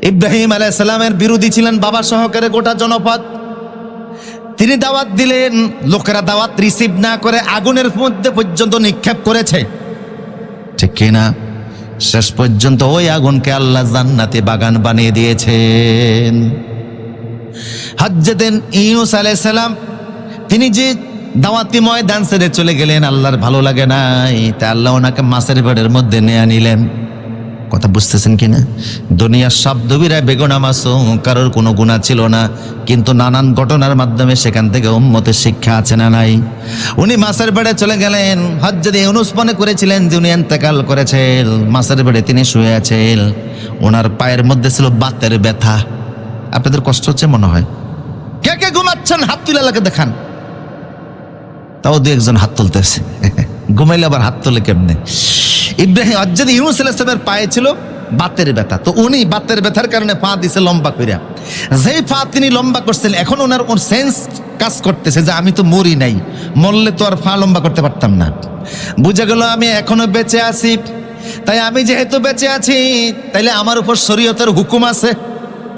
ইব্রাহিম আলাইহিস সালামের বিরোধী ছিলেন বাবা সহকারে গোটা জনপদ। তিনি দাওয়াত দিলেন, লোকেরা দাওয়াত রিসিভ না করে আগুনের মধ্যে পর্যন্ত নিক্ষেপ করেছে, ঠিক কিনা? শেষ পর্যন্ত ওই আগুনকে আল্লাহ জান্নাতে বাগান বানিয়ে দিয়েছেন। হযরত ইউনূস আলাইহিস সালাম তিনি যে দাওয়াতি ময়দান ছেড়ে চলে গেলেন, আল্লাহর ভালো লাগে নাই, তাই আল্লাহ ওনাকে মাছের পেটের মধ্যে নিয়ে নিলেন। কথা বুঝতেছেন কিনা? দুনিয়ার সব নবীরা বেগুনা মাসুম, কারোর কোনো গুনাহ ছিল না, কিন্তু নানান ঘটনার মাধ্যমে সেখান থেকে উম্মতের শিক্ষা আছে না নাই? উনি মাছের পেটে চলে গেলেন। হযরত ইউনূস মনে করেছিলেন যে উনি ইন্তেকাল করেছেন, মাছের পেটে তিনি শুয়ে আছেন। ওনার পায়ের মধ্যে ছিল বাতের ব্যথা। আপনাদের কষ্ট হচ্ছে মনে হয়? কে কে ঘুমাচ্ছেন হাত তুলে লাগে দেখান। তাও দু একজন হাত তুলতেছে। ঘুমাইলে আবার হাত তোলে কেমনে? ইব্রাহিম হযরত ইউনূস আলাইহিস সালামের পায়ে ছিল বাতের ব্যথা, তো উনি বাতের ব্যথার কারণে পা দিছে লম্বা কইরা। যেই পা তিনি লম্বা করছেন, এখন ওনার সেন্স কাজ করতেছে যে আমি তো মরি নাই, মরলে তো আর পা লম্বা করতে পারতাম না। বুঝে গেল আমি এখনো বেঁচে আছি, তাই আমি যেহেতু বেঁচে আছি তাইলে আমার উপর শরীয়তের হুকুম আছে।